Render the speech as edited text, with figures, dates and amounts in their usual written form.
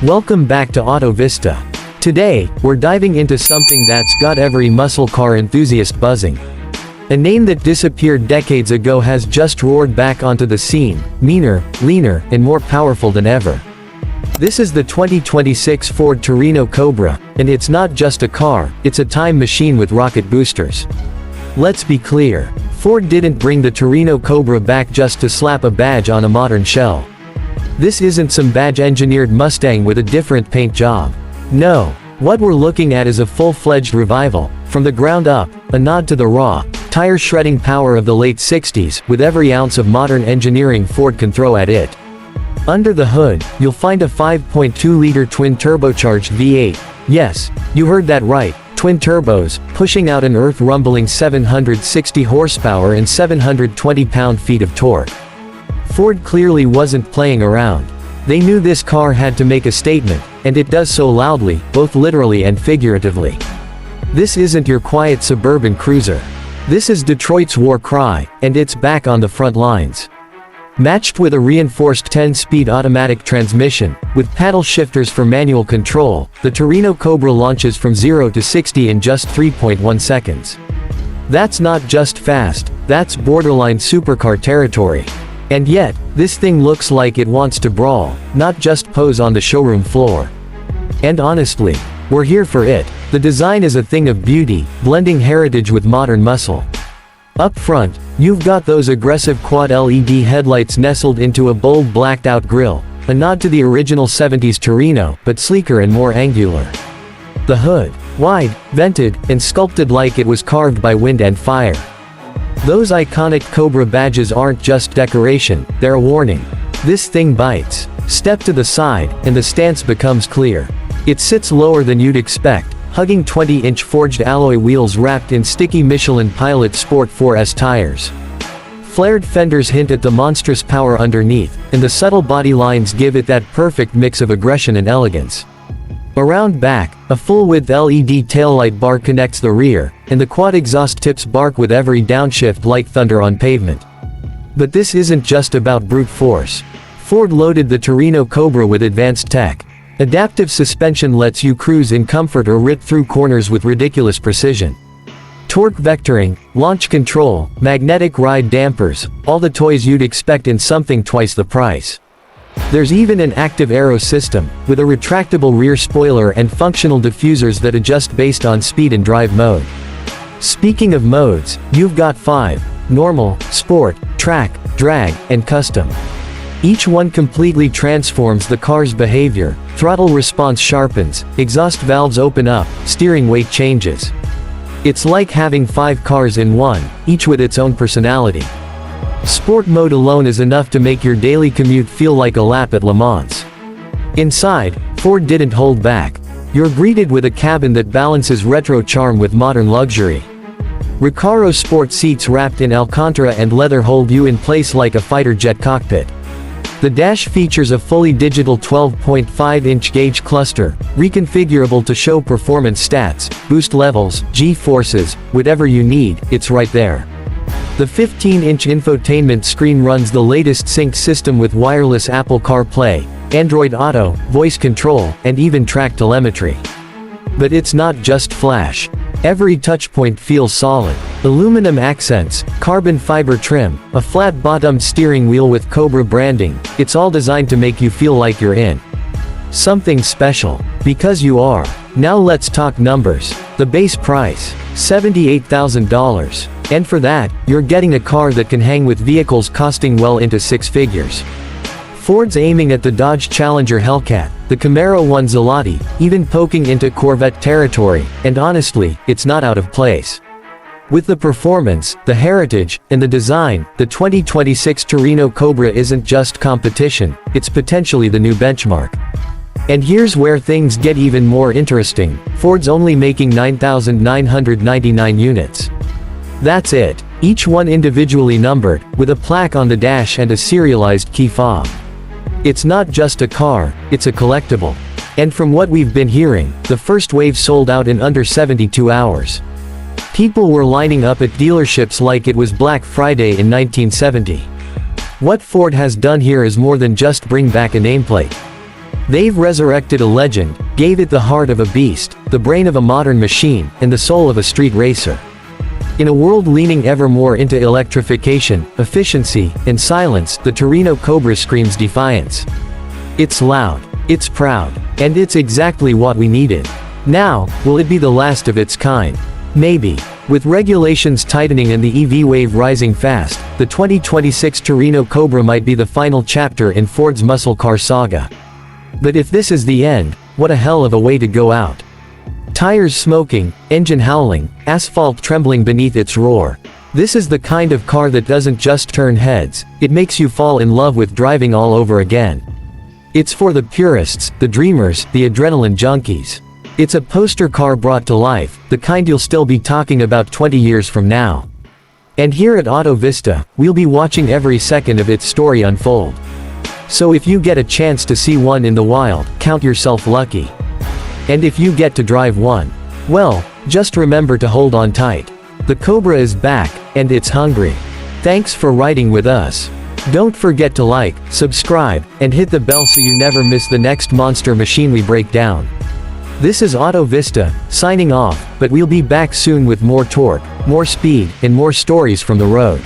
Welcome back to Auto Vista. Today, we're diving into something that's got every muscle car enthusiast buzzing. A name that disappeared decades ago has just roared back onto the scene, meaner, leaner, and more powerful than ever. This is the 2026 Ford Torino Cobra, and it's not just a car, it's a time machine with rocket boosters. Let's be clear, Ford didn't bring the Torino Cobra back just to slap a badge on a modern shell. This isn't some badge-engineered Mustang with a different paint job. No, what we're looking at is a full-fledged revival, from the ground up, a nod to the raw, tire-shredding power of the late 60s, with every ounce of modern engineering Ford can throw at it. Under the hood, you'll find a 5.2-liter twin-turbocharged V8. Yes, you heard that right, twin turbos, pushing out an earth-rumbling 760 horsepower and 720 pound-feet of torque. Ford clearly wasn't playing around. They knew this car had to make a statement, and it does so loudly, both literally and figuratively. This isn't your quiet suburban cruiser. This is Detroit's war cry, and it's back on the front lines. Matched with a reinforced 10-speed automatic transmission, with paddle shifters for manual control, the Torino Cobra launches from 0 to 60 in just 3.1 seconds. That's not just fast, that's borderline supercar territory. And yet, this thing looks like it wants to brawl, not just pose on the showroom floor. And honestly, we're here for it. The design is a thing of beauty, blending heritage with modern muscle. Up front, you've got those aggressive quad LED headlights nestled into a bold blacked-out grille, a nod to the original 70s Torino, but sleeker and more angular. The hood, wide, vented, and sculpted like it was carved by wind and fire. Those iconic Cobra badges aren't just decoration, they're a warning. This thing bites. Step to the side, and the stance becomes clear. It sits lower than you'd expect, hugging 20-inch forged alloy wheels wrapped in sticky Michelin Pilot Sport 4S tires. Flared fenders hint at the monstrous power underneath, and the subtle body lines give it that perfect mix of aggression and elegance. Around back, a full-width LED taillight bar connects the rear, and the quad exhaust tips bark with every downshift like thunder on pavement. But this isn't just about brute force. Ford loaded the Torino Cobra with advanced tech. Adaptive suspension lets you cruise in comfort or rip through corners with ridiculous precision. Torque vectoring, launch control, magnetic ride dampers, all the toys you'd expect in something twice the price. There's even an active aero system, with a retractable rear spoiler and functional diffusers that adjust based on speed and drive mode. Speaking of modes, you've got 5: normal, sport, track, drag, and custom. Each one completely transforms the car's behavior, throttle response sharpens, exhaust valves open up, steering weight changes. It's like having 5 cars in one, each with its own personality. Sport mode alone is enough to make your daily commute feel like a lap at Le Mans. Inside, Ford didn't hold back. You're greeted with a cabin that balances retro charm with modern luxury. Recaro sport seats wrapped in Alcantara and leather hold you in place like a fighter jet cockpit. The dash features a fully digital 12.5-inch gauge cluster, reconfigurable to show performance stats, boost levels, G-forces, whatever you need, it's right there. The 15-inch infotainment screen runs the latest sync system with wireless Apple CarPlay, Android Auto, voice control, and even track telemetry. But it's not just flash. Every touchpoint feels solid. Aluminum accents, carbon fiber trim, a flat-bottomed steering wheel with Cobra branding, it's all designed to make you feel like you're in something special. Because you are. Now let's talk numbers. The base price, $78,000. And for that, you're getting a car that can hang with vehicles costing well into 6 figures. Ford's aiming at the Dodge Challenger Hellcat, the Camaro 1 Zelati, even poking into Corvette territory, and honestly, it's not out of place. With the performance, the heritage, and the design, the 2026 Torino Cobra isn't just competition, it's potentially the new benchmark. And here's where things get even more interesting. Ford's only making 9,999 units. That's it. Each one individually numbered, with a plaque on the dash and a serialized key fob. It's not just a car, it's a collectible. And from what we've been hearing, the first wave sold out in under 72 hours. People were lining up at dealerships like it was Black Friday in 1970. What Ford has done here is more than just bring back a nameplate. They've resurrected a legend, gave it the heart of a beast, the brain of a modern machine, and the soul of a street racer. In a world leaning ever more into electrification, efficiency, and silence, the Torino Cobra screams defiance. It's loud, it's proud, and it's exactly what we needed. Now, will it be the last of its kind? Maybe. With regulations tightening and the EV wave rising fast, the 2026 Torino Cobra might be the final chapter in Ford's muscle car saga. But if this is the end, what a hell of a way to go out. Tires smoking, engine howling, asphalt trembling beneath its roar. This is the kind of car that doesn't just turn heads, it makes you fall in love with driving all over again. It's for the purists, the dreamers, the adrenaline junkies. It's a poster car brought to life, the kind you'll still be talking about 20 years from now. And here at Auto Vista, we'll be watching every second of its story unfold. So if you get a chance to see one in the wild, count yourself lucky. And if you get to drive one, well, just remember to hold on tight. The Cobra is back, and it's hungry. Thanks for riding with us. Don't forget to like, subscribe, and hit the bell so you never miss the next monster machine we break down. This is Auto Vista, signing off, but we'll be back soon with more torque, more speed, and more stories from the road.